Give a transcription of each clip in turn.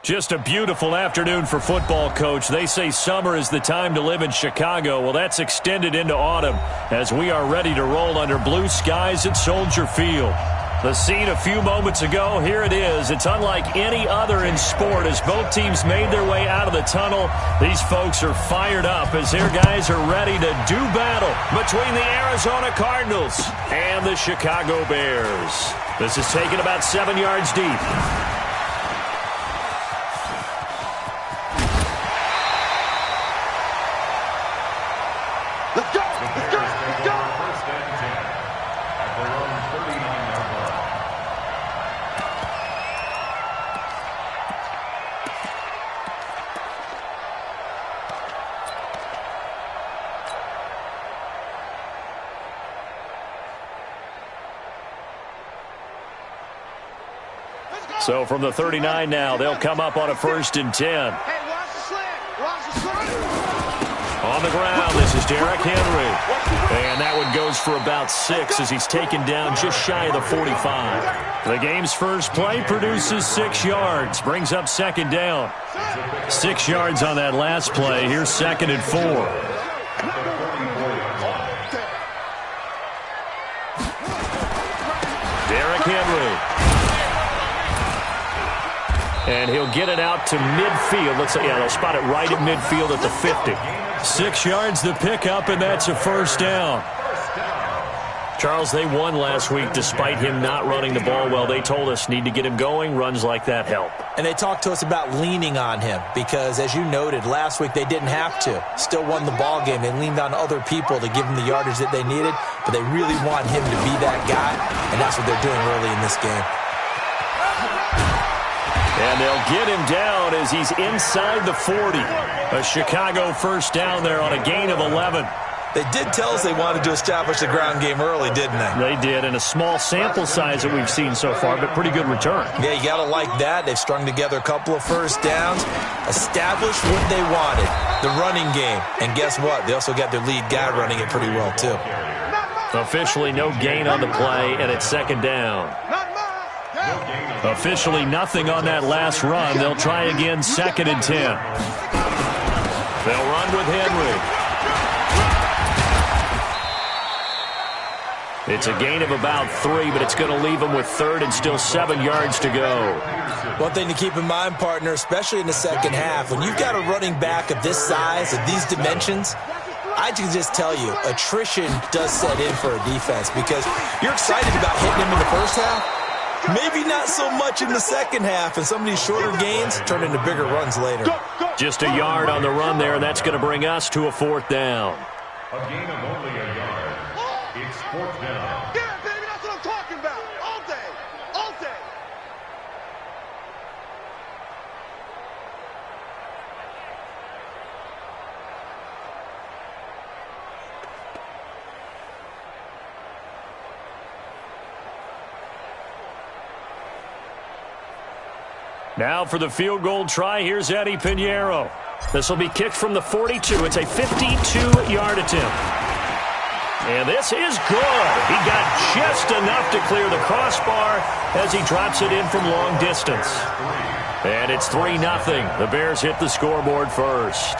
Just a beautiful afternoon for football, Coach. They say summer is the time to live in Chicago. Well, that's extended into autumn as we are ready to roll under blue skies at Soldier Field. The scene a few moments ago, here it is. It's unlike any other in sport as both teams made their way out of the tunnel. These folks are fired up as their guys are ready to do battle between the Arizona Cardinals and the Chicago Bears. This is taken about 7 yards deep. Let's go! Let's go! Let's go! First and 10 at their own 39-yard line. So from the 39 now, they'll come up on a 1st and 10. Hey, watch the slant! Watch the slant! On the ground, this is Derrick Henry. And that one goes for about 6 as he's taken down just shy of the 45. The game's first play produces 6 yards, brings up 2nd down. 6 yards on that last play. Here's 2nd and 4. Derrick Henry. And he'll get it out to midfield. Let's say, yeah, they'll spot it right at midfield at the 50. 6 yards the pickup, and that's a 1st down. Charles, they won last week despite him not running the ball well. They told us need to get him going. Runs like that help. And they talked to us about leaning on him because, as you noted, last week they didn't have to. Still won the ball game. They leaned on other people to give them the yardage that they needed, but they really want him to be that guy, and that's what they're doing early in this game. And they'll get him down as he's inside the 40. A Chicago 1st down there on a gain of 11. They did tell us they wanted to establish the ground game early, didn't they? They did, and a small sample size that we've seen so far, but pretty good return. Yeah, you got to like that. They've strung together a couple of 1st downs, established what they wanted, the running game. And guess what? They also got their lead guy running it pretty well, too. Officially no gain on the play, and it's 2nd down. Officially nothing on that last run. They'll try again, 2nd and 10. They'll run with Henry. It's a gain of about 3, but it's going to leave them with 3rd and still 7 yards to go. One thing to keep in mind, partner, especially in the second half, when you've got a running back of this size, of these dimensions, I can just tell you, attrition does set in for a defense because you're excited about hitting him in the first half. Maybe not so much in the second half, and some of these shorter gains turn into bigger runs later. Just a yard on the run there, and that's going to bring us to a 4th down. A gain of only a yard. It's 4th down. Yeah, baby, that's what I'm talking about. All day. All day. Now for the field goal try, here's Eddie Pinheiro. This will be kicked from the 42. It's a 52-yard attempt. And this is good. He got just enough to clear the crossbar as he drops it in from long distance. And it's 3-0. The Bears hit the scoreboard first.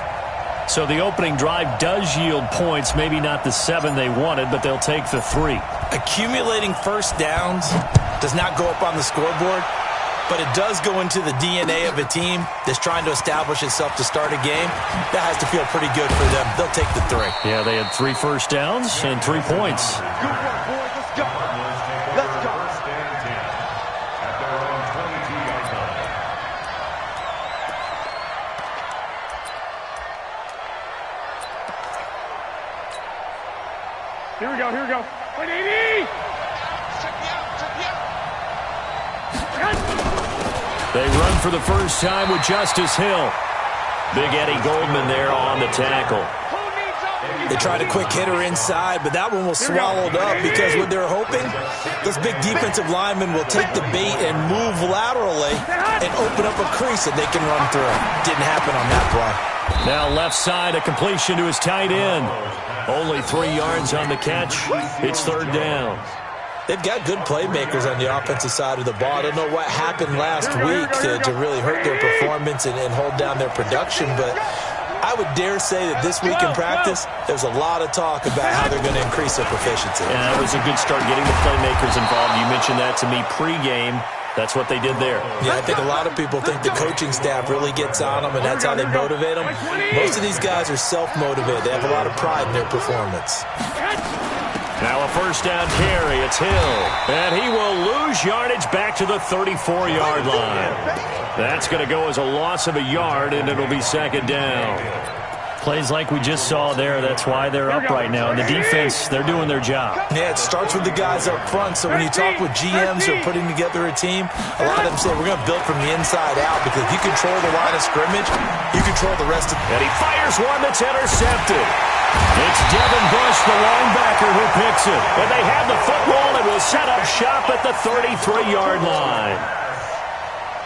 So the opening drive does yield points, maybe not the 7 they wanted, but they'll take the 3. Accumulating 1st downs does not go up on the scoreboard, but it does go into the DNA of a team that's trying to establish itself to start a game. That has to feel pretty good for them. They'll take the 3. Yeah, they had 3 1st downs and 3 points. Good work, boys. Let's go. Let's go. First and 10 at their own 22-yard line. Here we go. Here we go. Wait, 80! Check me out. Check me out. They run for the first time with Justice Hill. Big Eddie Goldman there on the tackle. They tried a quick hitter inside, but that one was swallowed up because what they're hoping, those big defensive linemen will take the bait and move laterally and open up a crease that they can run through. Didn't happen on that play. Now left side, a completion to his tight end. Only 3 yards on the catch. It's 3rd down. They've got good playmakers on the offensive side of the ball. I don't know what happened last week to really hurt their performance and hold down their production, but I would dare say that this week in practice, there's a lot of talk about how they're going to increase their proficiency. Yeah, that was a good start getting the playmakers involved. You mentioned that to me pregame. That's what they did there. Yeah, I think a lot of people think the coaching staff really gets on them, and that's how they motivate them. Most of these guys are self-motivated. They have a lot of pride in their performance. Now a first down carry. It's Hill. And he will lose yardage back to the 34-yard line. That's going to go as a loss of a yard, and it'll be second down. Plays like we just saw there. That's why they're up right now. And the defense, they're doing their job. Yeah, it starts with the guys up front. So when you talk with GMs who are putting together a team, a lot of them say we're going to build from the inside out because if you control the line of scrimmage, you control the rest of it. And he fires one that's intercepted. It's Devin Bush, the linebacker, who picks it. And they have the football and will set up shop at the 33-yard line.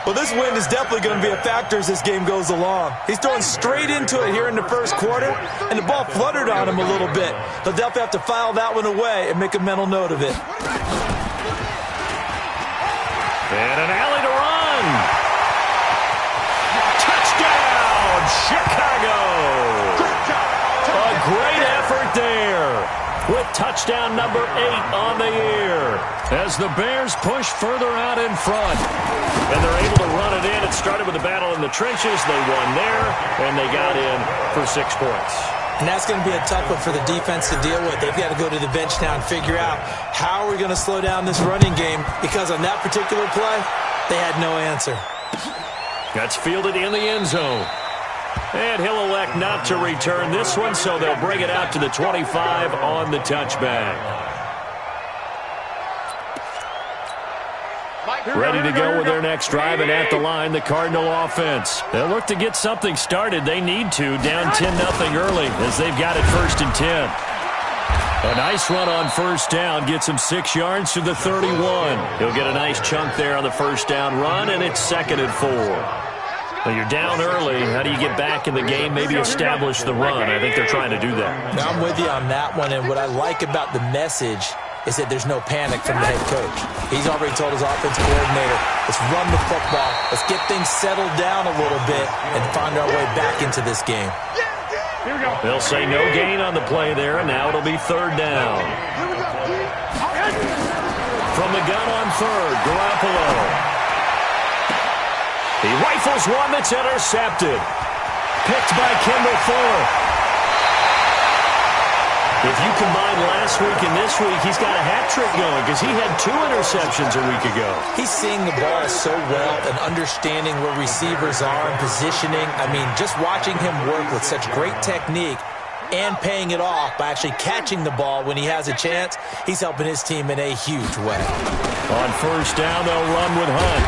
Well, this wind is definitely going to be a factor as this game goes along. He's throwing straight into it here in the first quarter, and the ball fluttered on him a little bit. They'll definitely have to file that one away and make a mental note of it. And an alley to run. Touchdown, Chicago. A great effort there with touchdown number 8 on the year as the Bears push further out in front. And they're able to run it in. It started with a battle in the trenches. They won there, and they got in for 6 points. And that's going to be a tough one for the defense to deal with. They've got to go to the bench now and figure out how are we going to slow down this running game, because on that particular play, they had no answer. That's fielded in the end zone. And he'll elect not to return this one, so they'll bring it out to the 25 on the touchback. Ready to go with their next drive, and at the line, the Cardinal offense. They'll look to get something started. They need to, down 10-0 early, as they've got it 1st and 10. A nice run on first down gets him 6 yards to the 31. He'll get a nice chunk there on the first down run, and it's 2nd and 4. Well, you're down early. How do you get back in the game, maybe establish the run? I think they're trying to do that. Now, I'm with you on that one, and what I like about the message is that there's no panic from the head coach. He's already told his offensive coordinator, let's run the football, let's get things settled down a little bit and find our way back into this game. They'll say no gain on the play there, and now it'll be 3rd down. From the gun on 3rd, Garoppolo. He rifles one that's intercepted. Picked by Kendall Fuller. If you combine last week and this week, he's got a hat trick going because he had 2 interceptions a week ago. He's seeing the ball so well and understanding where receivers are and positioning. I mean, just watching him work with such great technique and paying it off by actually catching the ball when he has a chance, he's helping his team in a huge way. On first down, they'll run with Hunt.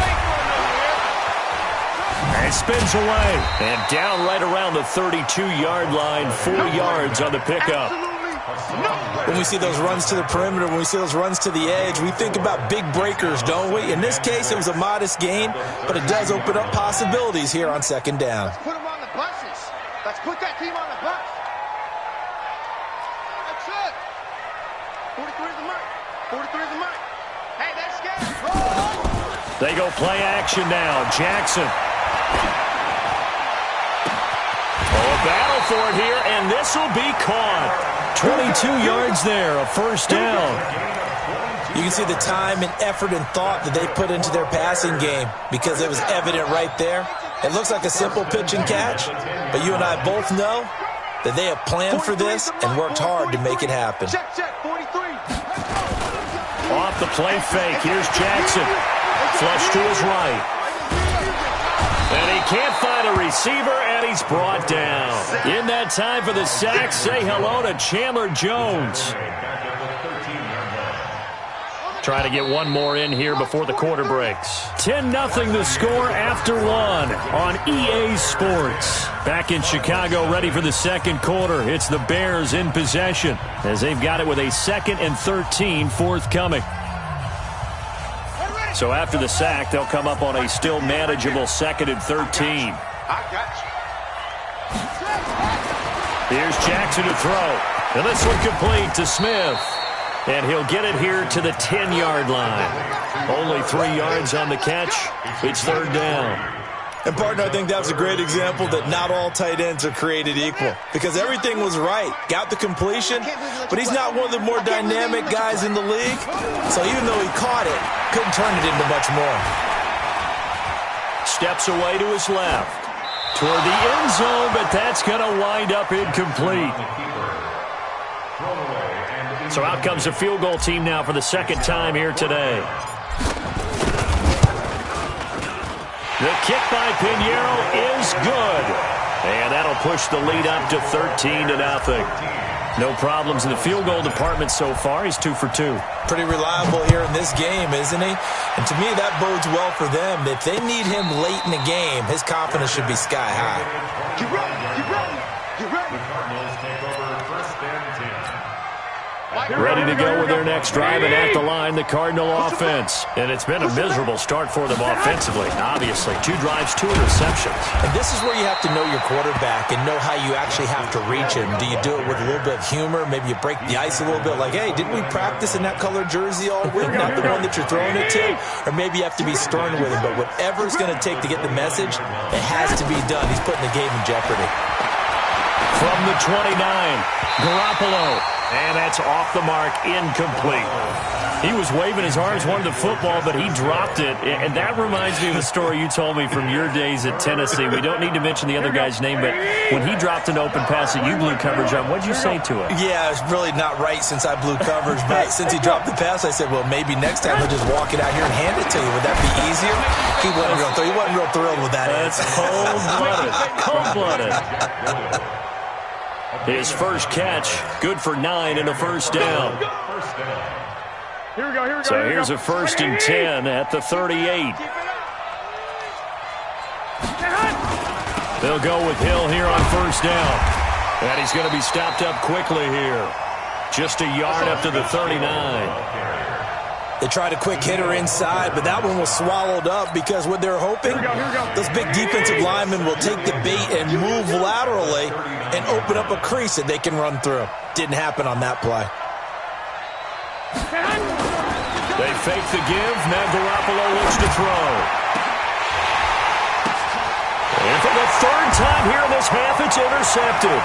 And spins away. And down right around the 32-yard line, 4 yards on the pickup. When we see those runs to the perimeter, when we see those runs to the edge, we think about big breakers, don't we? In this case, it was a modest gain, but it does open up possibilities here on 2nd down. Let's put them on the buses. Let's put that team on the bus. That's it. 43 is the mark. 43 is the mark. Hey, that's good. They go play action now. Jackson. Oh, a battle for it here, and this will be caught. 22 yards there, a first down. You can see the time and effort and thought that they put into their passing game because it was evident right there. It looks like a simple pitch and catch, but you and I both know that they have planned for this and worked hard to make it happen. Check, 43. Off the play fake, here's Jackson. Flush to his right. And he can't find a receiver, and he's brought down. In that time for the sack, say hello to Chandler Jones. Trying to get one more in here before the quarter breaks. 10-0 the score after 1 on EA Sports. Back in Chicago, ready for the 2nd quarter. It's the Bears in possession as they've got it with a 2nd and 13 forthcoming. So after the sack, they'll come up on a still manageable 2nd and 13. I got you. Here's Jackson to throw. And this one complete to Smith. And he'll get it here to the 10-yard line. Only 3 yards on the catch. It's third down. And, partner, I think that was a great example that not all tight ends are created equal, because everything was right. Got the completion, but he's not one of the more dynamic guys in the league. So even though he caught it, couldn't turn it into much more. Steps away to his left. Toward the end zone, but that's going to wind up incomplete. So out comes the field goal team now for the second time here today. The kick by Pinheiro is good. And that'll push the lead up to 13-0. No problems in the field goal department so far. He's 2 for 2. Pretty reliable here in this game, isn't he? And to me, that bodes well for them. If they need him late in the game, his confidence should be sky high. Get ready, get ready, get ready. The Cardinals take over first and 10. Ready to go with their next drive, and at the line, the Cardinal offense. And it's been a miserable start for them offensively, obviously. 2 drives, 2 interceptions. And this is where you have to know your quarterback and know how you actually have to reach him. Do you do it with a little bit of humor? Maybe you break the ice a little bit, like, hey, didn't we practice in that colored jersey all week, not the one that you're throwing it to? Or maybe you have to be stern with him. But whatever it's going to take to get the message, it has to be done. He's putting the game in jeopardy. From the 29, Garoppolo. And that's off the mark, incomplete. He was waving his arms, wanted the football, but he dropped it. And that reminds me of a story you told me from your days at Tennessee. We don't need to mention the other guy's name, but when he dropped an open pass that you blew coverage on, what'd you say to him? Yeah, it's really not right since I blew coverage, but since he dropped the pass, I said, well, maybe next time he'll just walk it out here and hand it to you. Would that be easier? He wasn't real thrilled with that. That's cold-blooded. Cold-blooded. His first catch, good for 9 and a first down. Here we go. So here's a 1st and 10 at the 38. They'll go with Hill here on first down. And he's going to be stopped up quickly here. Just a yard up to the 39. They tried a quick hitter inside, but that one was swallowed up because what they're hoping, those big defensive linemen will take the bait and move laterally and open up a crease that they can run through. Didn't happen on that play. They fake the give. Now Garoppolo looks to throw. And for the 3rd time here in this half, it's intercepted.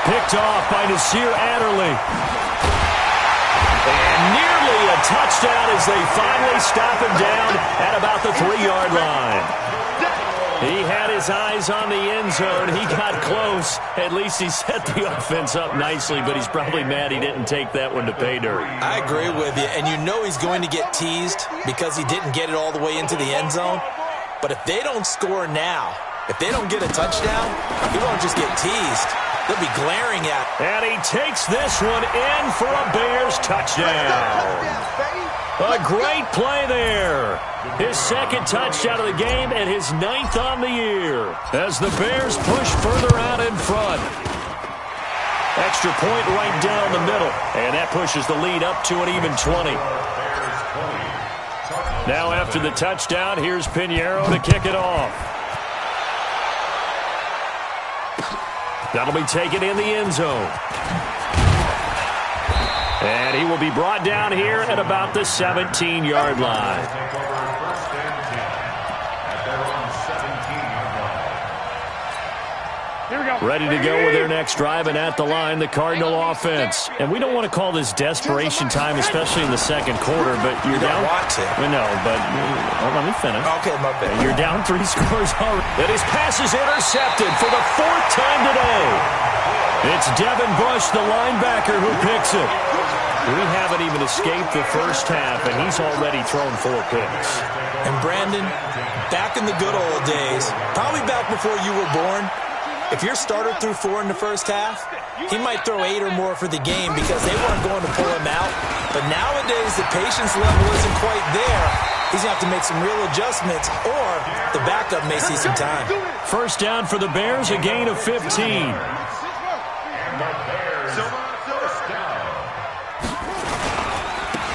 Picked off by Nasir Adderley. And nearly a touchdown as they finally stop him down at about the 3-yard line. He had his eyes on the end zone. He got close. At least he set the offense up nicely, but he's probably mad he didn't take that one to pay dirt. I agree with you, and you know he's going to get teased because he didn't get it all the way into the end zone. But if they don't score now, if they don't get a touchdown, he won't just get teased. They'll be glaring at him. And he takes this one in for a Bears touchdown. A great play there. His 2nd touchdown of the game and his 9th on the year as the Bears push further out in front. Extra point right down the middle, and that pushes the lead up to an even 20. Now after the touchdown, here's Pinheiro to kick it off. That'll be taken in the end zone. And he will be brought down here at about the 17-yard line. Ready to go with their next drive, and at the line, the Cardinal offense. And we don't want to call this desperation time, especially in the 2nd quarter, but you're down. Want to. No, but let me finish. Okay, my bad. You're down 3 scores already. And his pass is intercepted for the 4th time today. It's Devin Bush, the linebacker, who picks it. We haven't even escaped the first half, and he's already thrown 4 picks. And Brandon, back in the good old days, probably back before you were born, if your starter threw 4 in the first half, he might throw 8 or more for the game because they weren't going to pull him out. But nowadays, the patience level isn't quite there. He's going to have to make some real adjustments, or the backup may see some time. First down for the Bears, a gain of 15.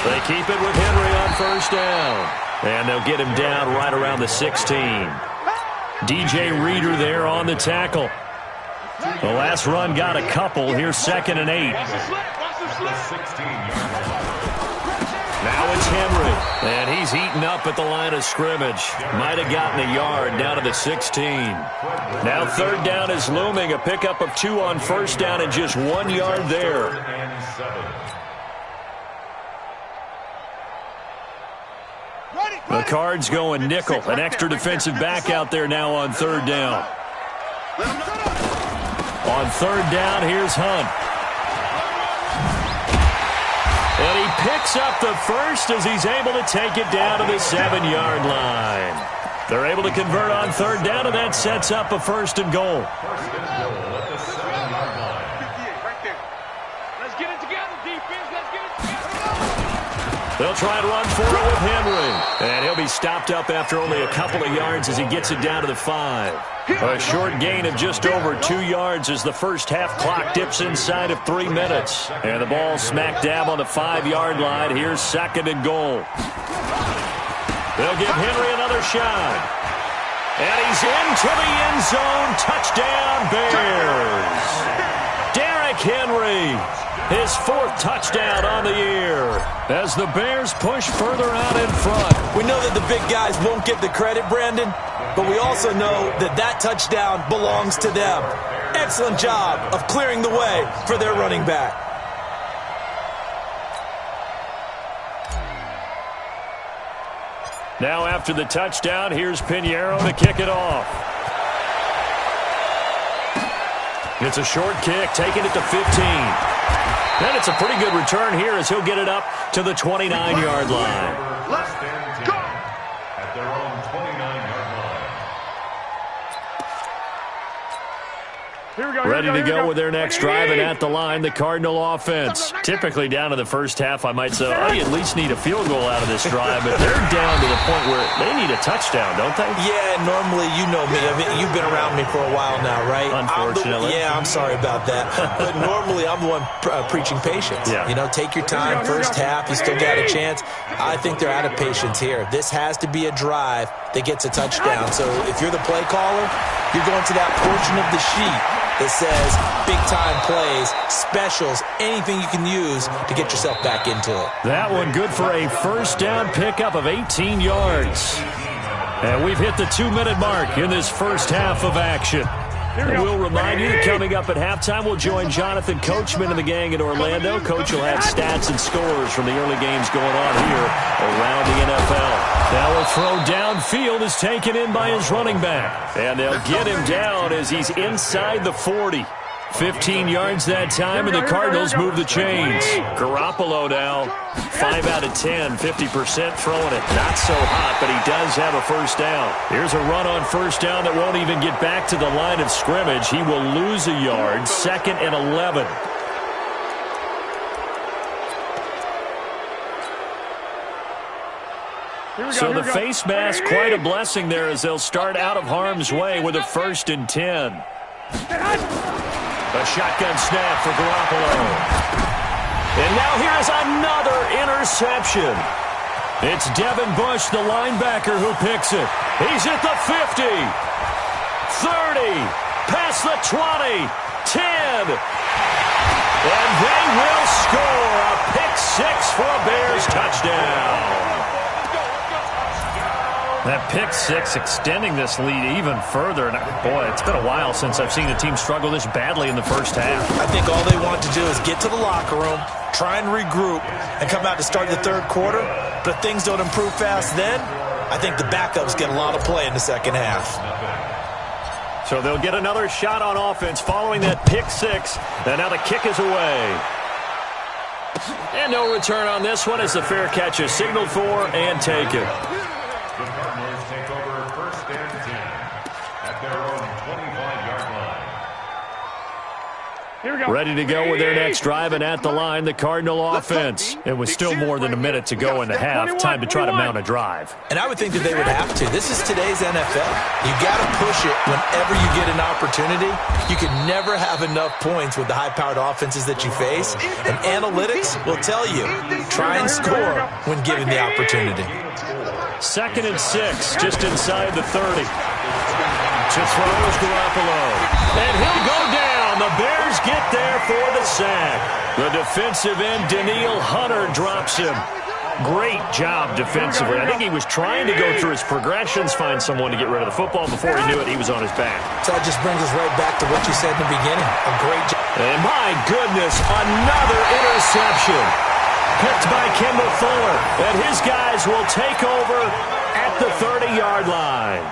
They keep it with Henry on first down. And they'll get him down right around the 16. DJ Reader there on the tackle. The last run got a couple. Here's 2nd and 8. Now it's Henry. And he's eaten up at the line of scrimmage. Might have gotten a yard down to the 16. Now third down is looming. A pickup of 2 on first down and just 1 yard there. The Cards going nickel. An extra defensive back out there now on third down. On third down, here's Hunt. And he picks up the first as he's able to take it down to the 7-yard line. They're able to convert on third down, and that sets up a 1st and goal. Let's get it together, defense. Let's get it together. They'll try and run for it with Henry. And he'll be stopped up after only a couple of yards as he gets it down to the 5. A short gain of just over 2 yards as the first half clock dips inside of 3 minutes. And the ball smack dab on the 5-yard line. Here's 2nd and goal. They'll give Henry another shot. And he's into the end zone. Touchdown, Bears. Derrick Henry, his 4th touchdown on the year as the Bears push further out in front. We know that the big guys won't get the credit, Brandon, but we also know that that touchdown belongs to them. Excellent job of clearing the way for their running back. Now after the touchdown, here's Pinheiro to kick it off. It's a short kick, taking it to 15. And it's a pretty good return here as he'll get it up to the 29-yard line. Let's go. At their own 29-yard line. Here we go. Ready to go with their next drive, and at the line, the Cardinal offense. Typically down to the first half, I might say, oh, you at least need a field goal out of this drive, but they're down to the point where they need a touchdown, don't they? Yeah, normally, you know me. I mean, you've been around me for a while now, right? Unfortunately. I'm sorry about that. But normally, I'm the one preaching patience. Yeah. You know, take your time. First half, you still got a chance. I think they're out of patience here. This has to be a drive that gets a touchdown. So if you're the play caller, you're going to that portion of the sheet that says big-time plays, specials, anything you can use to get yourself back into it. That one good for a first down pickup of 18 yards. And we've hit the 2-minute mark in this first half of action. And we'll remind you that coming up at halftime, we'll join Jonathan Coachman and the gang in Orlando. Coach will have stats and scores from the early games going on here around the NFL. Now a throw downfield is taken in by his running back. And they'll get him down as he's inside the 40. 15 yards that time, and the Cardinals move the chains. Garoppolo now, 5 out of 10, 50% throwing it. Not so hot, but he does have a first down. Here's a run on first down that won't even get back to the line of scrimmage. He will lose a yard, 2nd and 11. So the face mask, quite a blessing there as they'll start out of harm's way with a 1st and 10. A shotgun snap for Garoppolo. And now here's another interception. It's Devin Bush, the linebacker, who picks it. He's at the 50, 30, past the 20, 10. And they will score a pick-6 for a Bears touchdown. That pick-6 extending this lead even further. And boy, it's been a while since I've seen a team struggle this badly in the first half. I think all they want to do is get to the locker room, try and regroup, and come out to start the third quarter. But if things don't improve fast then, I think the backups get a lot of play in the second half. So they'll get another shot on offense following that pick-6. And now the kick is away. And no return on this one as the fair catch is signaled for and taken. The Cardinals take over 1st and 10 at their own 25-yard line. Here we go. Ready to go with their next drive, and at the line, the Cardinal offense. It was still more than a minute to go in the half. Time to try to mount a drive. And I would think that they would have to. This is today's NFL. You got to push it whenever you get an opportunity. You can never have enough points with the high-powered offenses that you face. And analytics will tell you, try and score when given the opportunity. 2nd and 6, just inside the 30. To throw is Garoppolo. And he'll go down. The Bears get there for the sack. The defensive end, Danielle Hunter, drops him. Great job defensively. I think he was trying to go through his progressions, find someone to get rid of the football. Before he knew it, he was on his back. So that just brings us right back to what you said in the beginning. A great job. And my goodness, another interception. Picked by Kendall Fuller. And his guys will take over at the 30-yard line.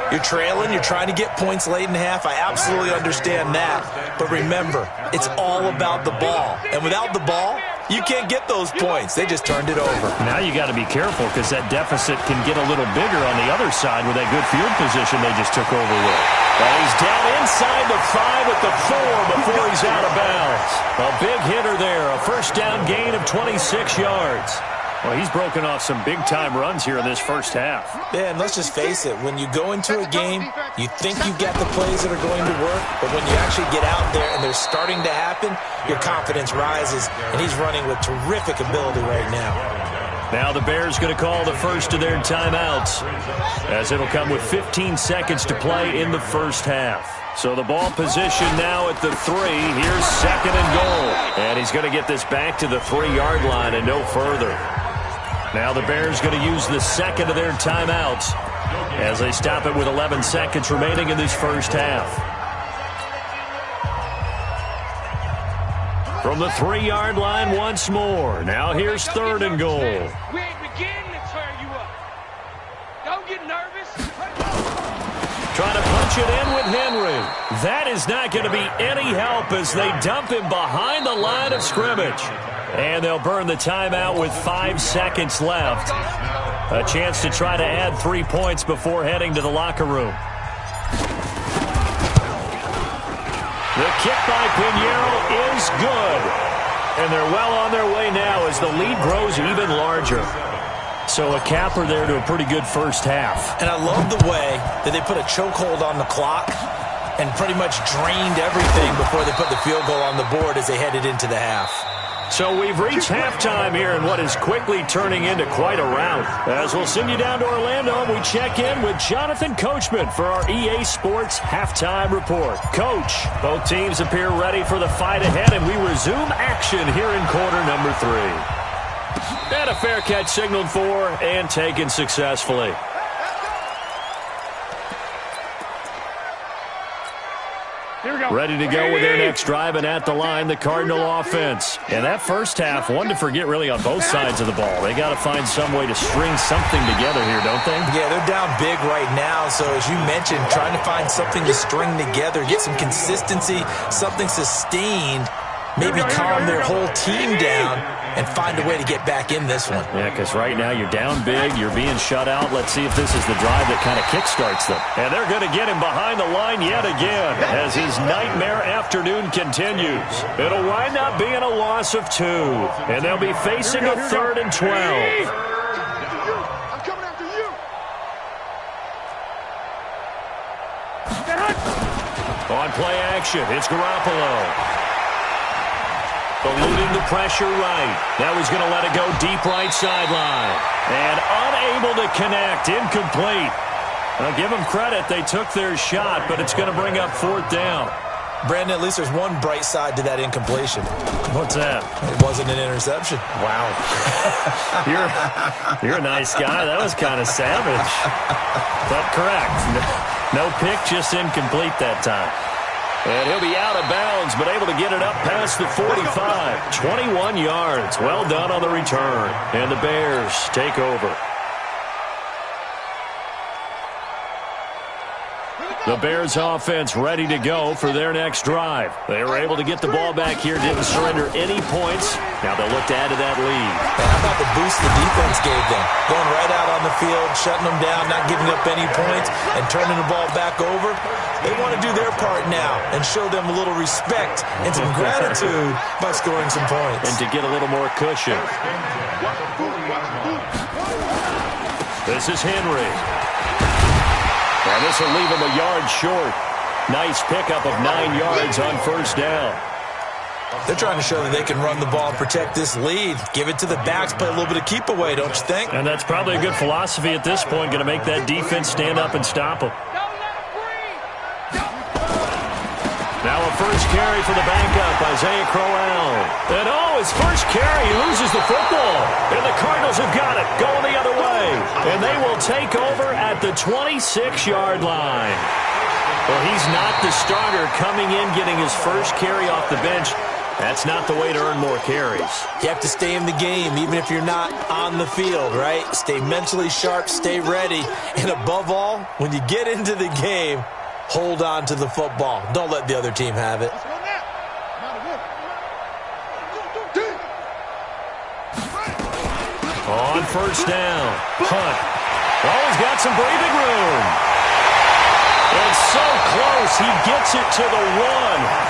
You're trailing. You're trying to get points late in half. I absolutely understand that. But remember, it's all about the ball. And without the ball, you can't get those points. They just turned it over. Now you got to be careful because that deficit can get a little bigger on the other side with that good field position they just took over with. And he's down inside the 5 at the 4 before he's out of bounds. A big hitter there. A first down gain of 26 yards. Well, he's broken off some big-time runs here in this first half. Yeah, and let's just face it. When you go into a game, you think you've got the plays that are going to work, but when you actually get out there and they're starting to happen, your confidence rises, and he's running with terrific ability right now. Now the Bears going to call the first of their timeouts, as it'll come with 15 seconds to play in the first half. So the ball position now at the 3. Here's second and goal. And he's going to get this back to the 3-yard line and no further. Now the Bears going to use the second of their timeouts as they stop it with 11 seconds remaining in this first half. From the 3-yard line once more. Now here's third and goal. We ain't beginning to turn you up. Don't get nervous. Trying to punch it in with Henry. That is not going to be any help as they dump him behind the line of scrimmage. And they'll burn the timeout with 5 seconds left. A chance to try to add 3 points before heading to the locker room. The kick by Pinheiro is good. And they're well on their way now as the lead grows even larger. So a capper there to a pretty good first half. And I love the way that they put a chokehold on the clock and pretty much drained everything before they put the field goal on the board as they headed into the half. So we've reached halftime here in what is quickly turning into quite a rout. As we'll send you down to Orlando, we check in with Jonathan Coachman for our EA Sports Halftime Report. Coach, both teams appear ready for the fight ahead, and we resume action here in quarter number 3. And a fair catch signaled for and taken successfully. Ready to go with their next drive, and at the line, the Cardinal offense. And that first half, one to forget really on both sides of the ball. They got to find some way to string something together here, don't they? Yeah, they're down big right now. So as you mentioned, trying to find something to string together, get some consistency, something sustained, maybe calm their whole team down and find a way to get back in this one. Yeah, because right now you're down big, you're being shut out. Let's see if this is the drive that kind of kickstarts them. And they're going to get him behind the line yet again as his nightmare afternoon continues. It'll wind up being a loss of 2, and they'll be facing a 3rd and 12. I'm coming after you. On play action, it's Garoppolo. Eluding the pressure right. Now he's going to let it go deep right sideline. And unable to connect. Incomplete. I'll give them credit. They took their shot, but it's going to bring up 4th down. Brandon, at least there's one bright side to that incompletion. What's that? It wasn't an interception. Wow. You're a nice guy. That was kind of savage. But correct. No pick, just incomplete that time. And he'll be out of bounds, but able to get it up past the 45. 21 yards. Well done on the return. And the Bears take over. The Bears offense ready to go for their next drive. They were able to get the ball back here, didn't surrender any points. Now they'll look to add to that lead. How about the boost the defense gave them? Going right out on the field, shutting them down, not giving up any points, and turning the ball back over. They want to do their part now and show them a little respect and some gratitude by scoring some points. And to get a little more cushion. This is Henry. And this will leave him a yard short. Nice pickup of 9 yards on first down. They're trying to show that they can run the ball and protect this lead. Give it to the backs, play a little bit of keep away, don't you think? And that's probably a good philosophy at this point, going to make that defense stand up and stop them. Now a first carry for the backup, Isaiah Crowell. And his first carry, he loses the football. And the Cardinals have got it, going the other way. And they will take over at the 26-yard line. Well, he's not the starter coming in, getting his first carry off the bench. That's not the way to earn more carries. You have to stay in the game, even if you're not on the field, right? Stay mentally sharp, stay ready. And above all, when you get into the game, hold on to the football. Don't let the other team have it. On first down, punt. Oh, he's got some breathing room. And so close, he gets it to the 1.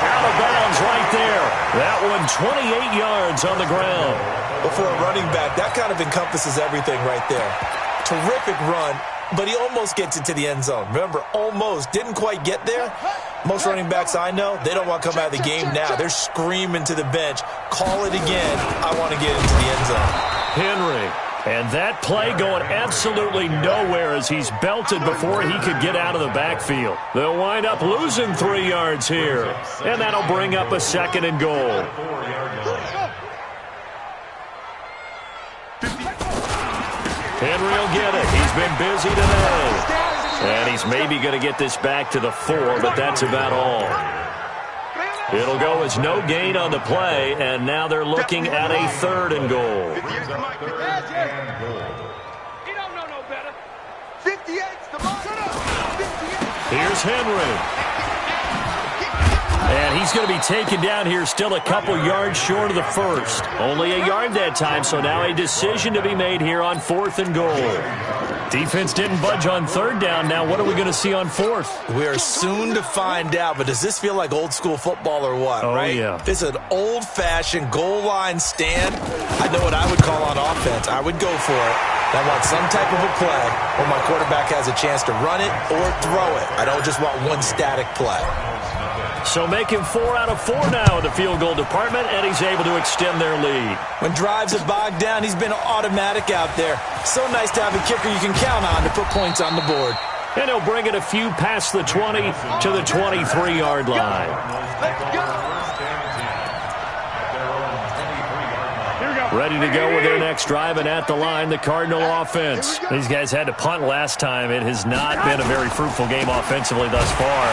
Out of bounds right there. That one 28 yards on the ground. Well, for a running back, that kind of encompasses everything right there. Terrific run, but he almost gets it to the end zone. Remember, almost. Didn't quite get there. Most running backs I know, they don't want to come out of the game now. They're screaming to the bench, call it again. I want to get into the end zone. Henry. And that play going absolutely nowhere as he's belted before he could get out of the backfield. They'll wind up losing 3 yards here. And that'll bring up a 2nd and goal. Henry will get it. He's been busy today. And he's maybe going to get this back to the 4, but that's about all. It'll go as no gain on the play, and now they're looking at a 3rd and goal. Here's Henry. And he's going to be taken down here, still a couple yards short of the first. Only a yard that time, so now a decision to be made here on 4th and goal. Defense didn't budge on 3rd down. Now what are we going to see on 4th? We are soon to find out, but does this feel like old school football or what, right? Yeah. This is an old-fashioned goal line stand. I know what I would call on offense. I would go for it. I want some type of a play where my quarterback has a chance to run it or throw it. I don't just want one static play. So making 4 out of 4 now in the field goal department, and he's able to extend their lead. When drives are bogged down, he's been automatic out there. So nice to have a kicker you can count on to put points on the board. And he'll bring it a few past the 20 to the 23-yard line. Ready to go with their next drive, and at the line, the Cardinal offense. These guys had to punt last time. It has not been a very fruitful game offensively thus far.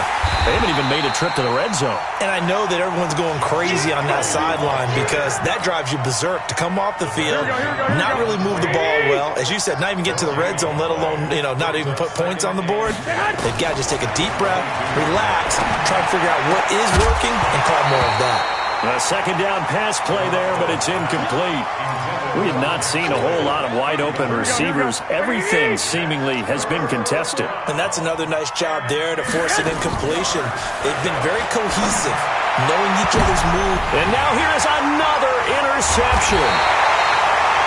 They haven't even made a trip to the red zone. And I know that everyone's going crazy on that sideline because that drives you berserk to come off the field, not really move the ball well. As you said, not even get to the red zone, let alone, not even put points on the board. They've got to just take a deep breath, relax, try to figure out what is working, and call more of that. A 2nd down pass play there, but it's incomplete. We have not seen a whole lot of wide-open receivers. Everything seemingly has been contested. And that's another nice job there to force an incompletion. They've been very cohesive, knowing each other's move. And now here is another interception.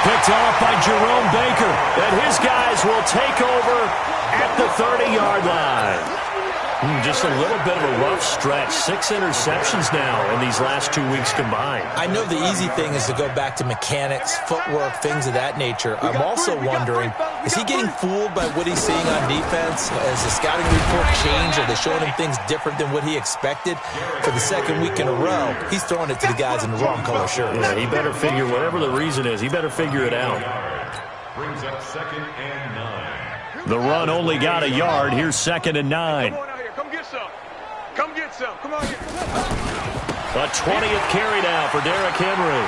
Picked off by Jerome Baker. And his guys will take over at the 30-yard line. Just a little bit of a rough stretch. 6 interceptions now in these last 2 weeks combined. I know the easy thing is to go back to mechanics, footwork, things of that nature. I'm also wondering, is he getting fooled by what he's seeing on defense? Has the scouting report changed? Are they showing him things different than what he expected? For the 2nd week in a row, he's throwing it to the guys in the wrong color shirts. Yeah, he better figure, whatever the reason is, he better figure it out. Brings up 2nd and 9. The run only got a yard. Here's 2nd and 9. Come get some. Come on here. A 20th carry now for Derrick Henry.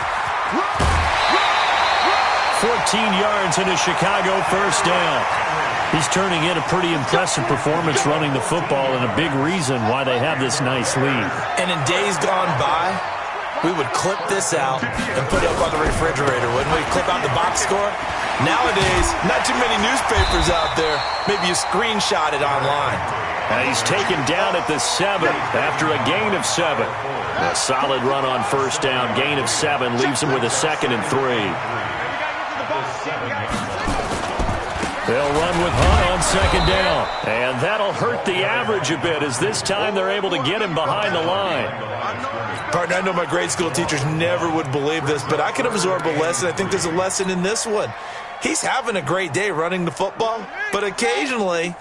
14 yards in a Chicago first down. He's turning in a pretty impressive performance running the football, and a big reason why they have this nice lead. And in days gone by, we would clip this out and put it up on the refrigerator, wouldn't we? Clip out the box score. Nowadays, not too many newspapers out there. Maybe you screenshot it online. And he's taken down at the 7 after a gain of 7. A solid run on first down. Gain of 7 leaves him with a 2nd and 3. They'll run with Hunt on 2nd down. And that'll hurt the average a bit as this time they're able to get him behind the line. Partner, I know my grade school teachers never would believe this, but I can absorb a lesson. I think there's a lesson in this one. He's having a great day running the football, but occasionally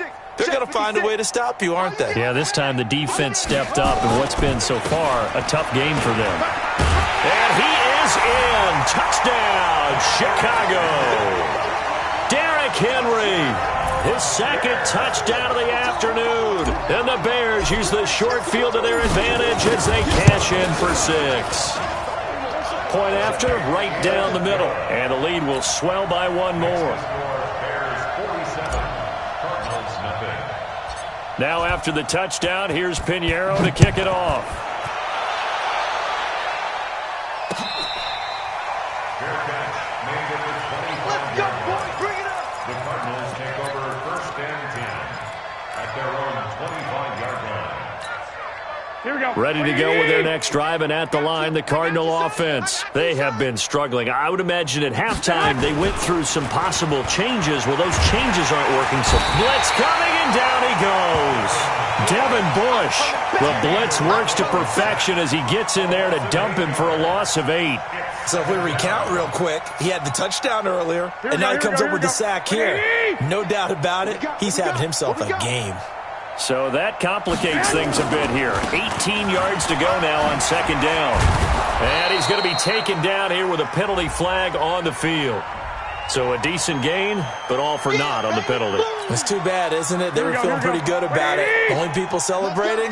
they're going to find a way to stop you, aren't they? Yeah, this time the defense stepped up in what's been so far a tough game for them. And he is in. Touchdown, Chicago. Derrick Henry, his second touchdown of the afternoon. And the Bears use the short field to their advantage as they cash in for 6. Point after, right down the middle. And the lead will swell by one more. Now after the touchdown, here's Pinheiro to kick it off. Fair catch made at the 25-yard line. The Cardinals take over 1st and 10 at their own 25-yard line. Here we go. Ready to go with their next drive, and at the line, the Cardinal offense. They have been struggling. I would imagine at halftime they went through some possible changes. Well, those changes aren't working, so blitz coming, and down he goes. Devin Bush. The blitz works to perfection as he gets in there to dump him for a loss of 8. So if we recount real quick, he had the touchdown earlier, and now he comes up with the sack here. No doubt about it, he's having himself a game. So that complicates things a bit here. 18 yards to go now on 2nd down. And he's going to be taken down here with a penalty flag on the field. So a decent gain, but all for naught on the penalty. It's too bad, isn't it? They were feeling pretty good about it. Only people celebrating,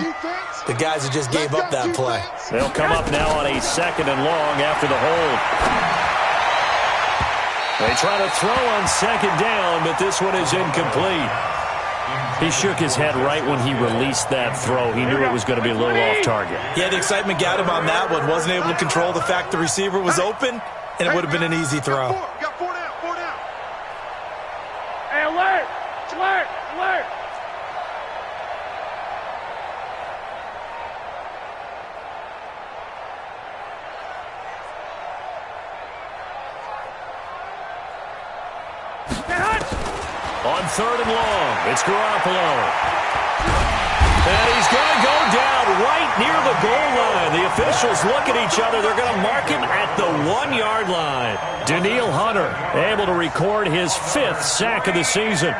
the guys who just gave up that play. They'll come up now on a 2nd and long after the hold. They try to throw on 2nd down, but this one is incomplete. He shook his head right when he released that throw. He knew it was going to be a little off target. Yeah, the excitement got him on that one. Wasn't able to control the fact the receiver was open, and it would have been an easy throw. Got 4 down, 4 down. Hey, alert! Alert! Alert! On 3rd and long, it's Garoppolo. And he's going to go down right near the goal line. The officials look at each other. They're going to mark him at the 1-yard line. Danielle Hunter able to record his 5th sack of the season.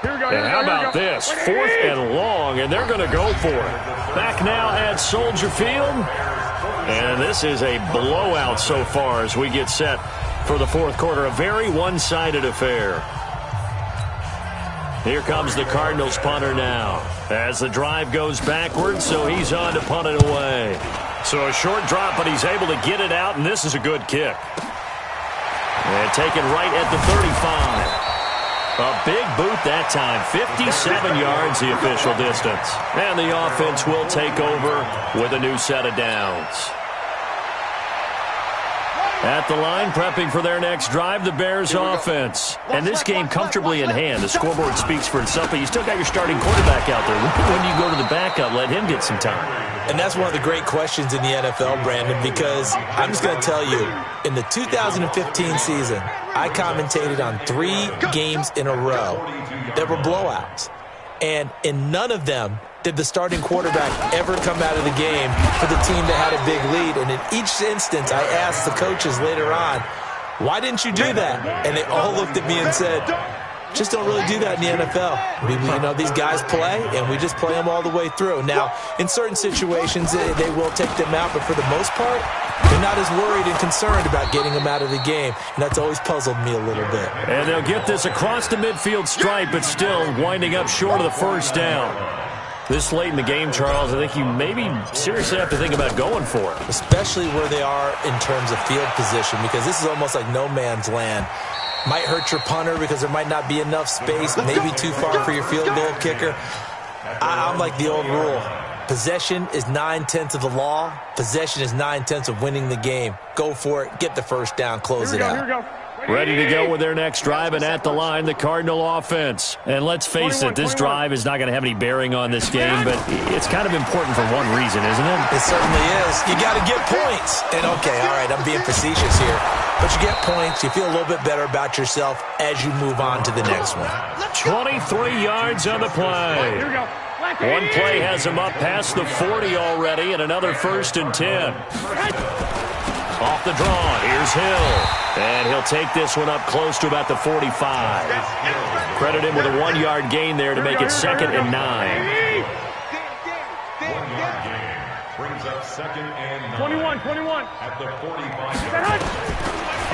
And how about this? 4th and long, and they're going to go for it. Back now at Soldier Field. And this is a blowout so far as we get set for the 4th quarter. A very one-sided affair. Here comes the Cardinals punter now as the drive goes backwards, so he's on to punt it away. So a short drop, but he's able to get it out, and this is a good kick. And taken right at the 35. A big boot that time. 57 yards the official distance. And the offense will take over with a new set of downs. At the line, prepping for their next drive, the Bears offense. And this game comfortably in hand. The scoreboard speaks for itself, but you still got your starting quarterback out there. When you go to the backup, let him get some time. And that's one of the great questions in the NFL, Brandon, because I'm just going to tell you, in the 2015 season, I commentated on 3 games in a row that were blowouts. And in none of them did the starting quarterback ever come out of the game for the team that had a big lead. And in each instance, I asked the coaches later on, why didn't you do that? And they all looked at me and said, just don't really do that in the NFL. These guys play, and we just play them all the way through. Now, in certain situations, they will take them out, but for the most part, they're not as worried and concerned about getting them out of the game, and that's always puzzled me a little bit. And they'll get this across the midfield stripe, but still winding up short of the 1st down. This late in the game, Charles, I think you maybe seriously have to think about going for it. Especially where they are in terms of field position, because this is almost like no man's land. Might hurt your punter because there might not be enough space, maybe too far for your field goal kicker. I'm like the old rule. Possession is 9/10 of the law. Possession is 9/10 of winning the game. Go for it. Get the 1st down. Close it out. Ready to go with their next drive, and at the line, the Cardinal offense. And let's face it, this drive is not going to have any bearing on this game, but it's kind of important for one reason, isn't it? It certainly is. You got to get points. And, okay, all right, I'm being facetious here. But you get points, you feel a little bit better about yourself as you move on to the next one. 23 yards on the play. One play has him up past the 40 already, and another 1st and 10. Off the draw, here's Hill. And he'll take this one up close to about the 45. Credit him with a 1-yard gain there to make it 2nd and 9. 1-yard gain brings up 2nd and 9. 21. At the 45-yard line.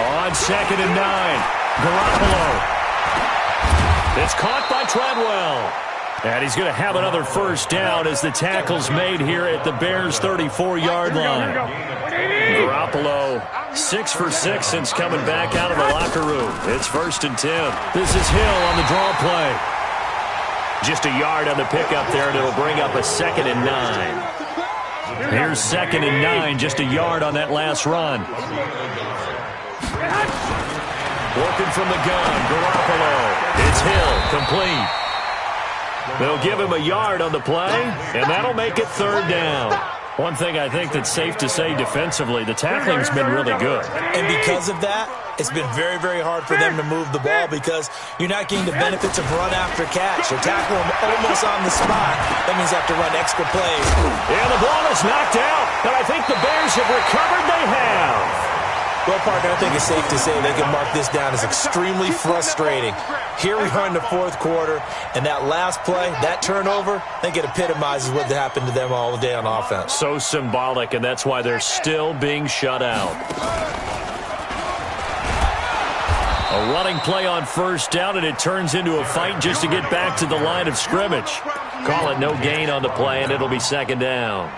On 2nd and 9, Garoppolo. It's caught by Treadwell. And he's going to have another first down as the tackle's made here at the Bears' 34-yard line. Garoppolo, 6 for 6 since coming back out of the locker room. It's 1st and 10. This is Hill on the draw play. Just a yard on the pickup there, and it'll bring up a 2nd and 9. Here's 2nd and 9, just a yard on that last run. Working from the gun, Garoppolo. It's Hill, complete. They'll give him a yard on the play, and that'll make it 3rd down. One thing I think that's safe to say defensively, the tackling's been really good. And because of that, it's been very, very hard for them to move the ball because you're not getting the benefits of run after catch. You're tackling them almost on the spot. That means you have to run extra plays. And the ball is knocked out, and I think the Bears have recovered. They have. Well, partner, I think it's safe to say they can mark this down as extremely frustrating. Here we are in the 4th quarter, and that last play, that turnover, I think it epitomizes what happened to them all day on offense. So symbolic, and that's why they're still being shut out. A running play on 1st down, and it turns into a fight just to get back to the line of scrimmage. Call it no gain on the play, and it'll be 2nd down.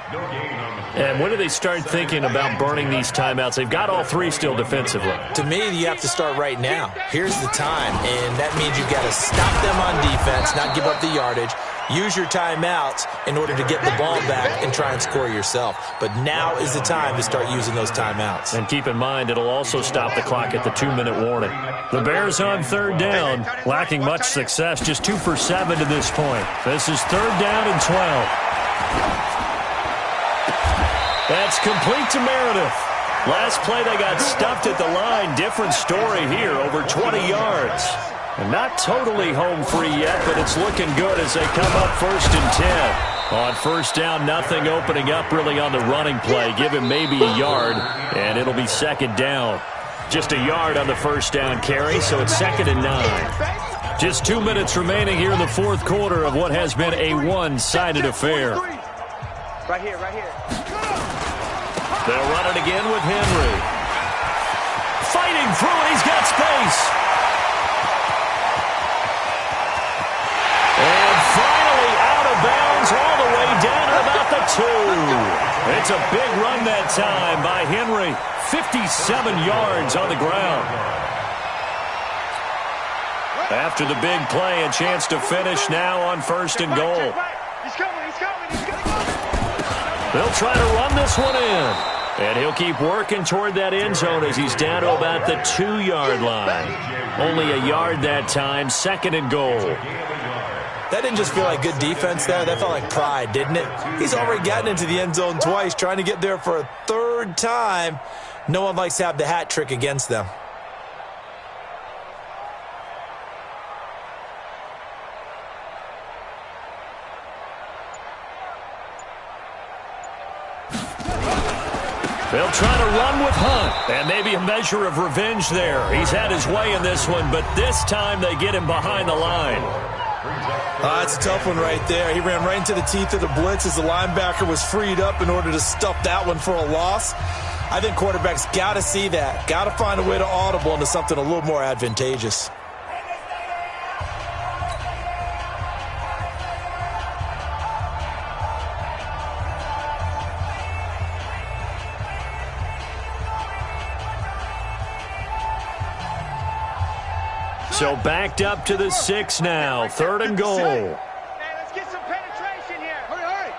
And when do they start thinking about burning these timeouts? They've got all 3 still defensively. To me, you have to start right now. Here's the time, and that means you've got to stop them on defense, not give up the yardage, use your timeouts in order to get the ball back and try and score yourself. But now is the time to start using those timeouts. And keep in mind, it'll also stop the clock at the 2-minute warning. The Bears on 3rd down, lacking much success, just 2 for 7 to this point. This is 3rd down and 12. That's complete to Meredith. Last play, they got stuffed at the line. Different story here, over 20 yards. And not totally home free yet, but it's looking good as they come up 1st and 10. On 1st down, nothing opening up really on the running play. Give him maybe a yard, and it'll be 2nd down. Just a yard on the 1st down carry, so it's 2nd and 9. Just 2 minutes remaining here in the 4th quarter of what has been a one-sided affair. Right here. They'll run it again with Henry. Fighting through it, he's got space. And finally out of bounds all the way down at about the 2. It's a big run that time by Henry. 57 yards on the ground. After the big play, a chance to finish now on 1st and goal. He's coming. They'll try to run this one in. And he'll keep working toward that end zone as he's down to about the 2-yard line. Only a yard that time, 2nd and goal. That didn't just feel like good defense there. That felt like pride, didn't it? He's already gotten into the end zone twice, trying to get there for a 3rd time. No one likes to have the hat trick against them. They'll try to run with Hunt, and maybe a measure of revenge there. He's had his way in this one, but this time they get him behind the line. That's a tough one right there. He ran right into the teeth of the blitz as the linebacker was freed up in order to stuff that one for a loss. I think quarterbacks got to see that, got to find a way to audible into something a little more advantageous. So backed up to the 6 now. 3rd and goal. Hey, let's get some penetration here. Hurry.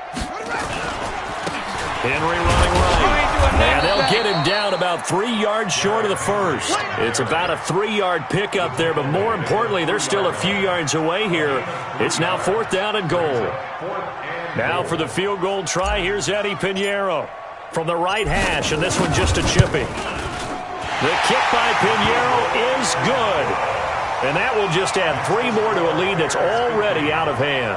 Henry running right. And they'll get him down about 3 yards short of the 1st. It's about a 3-yard pickup there, but more importantly, they're still a few yards away here. It's now 4th down and goal. Now for the field goal try, here's Eddie Pinheiro from the right hash, and this one just a chippy. The kick by Pinheiro is good. And that will just add 3 more to a lead that's already out of hand.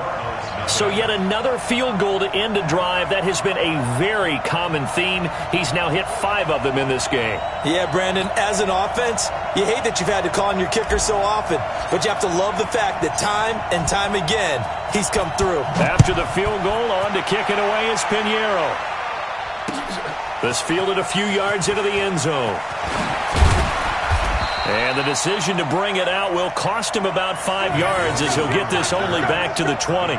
So yet another field goal to end a drive. That has been a very common theme. He's now hit 5 of them in this game. Yeah, Brandon, as an offense, you hate that you've had to call on your kicker so often, but you have to love the fact that time and time again, he's come through. After the field goal, on to kick it away is Pinheiro. This fielded a few yards into the end zone. And the decision to bring it out will cost him about 5 yards as he'll get this only back to the 20.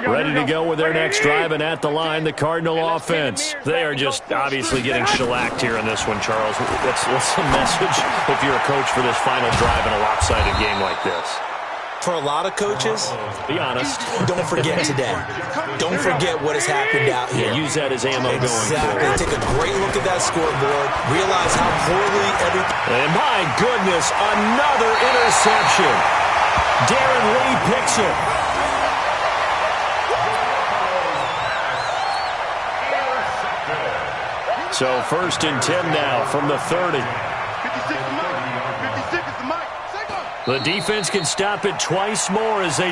Ready to go with their next drive, and at the line, the Cardinal offense. They are just obviously getting shellacked here in this one, Charles. What's the message if you're a coach for this final drive in a lopsided game like this? For a lot of coaches, be honest, don't forget today. Don't forget what has happened out here. Yeah, use that as ammo going forward. Take a great look at that scoreboard. Realize how poorly everything... And my goodness, another interception. Darren Lee picks it. So 1st and 10 now from the 30. 56 is the mic. 56 is the mic. The defense can stop it twice more as they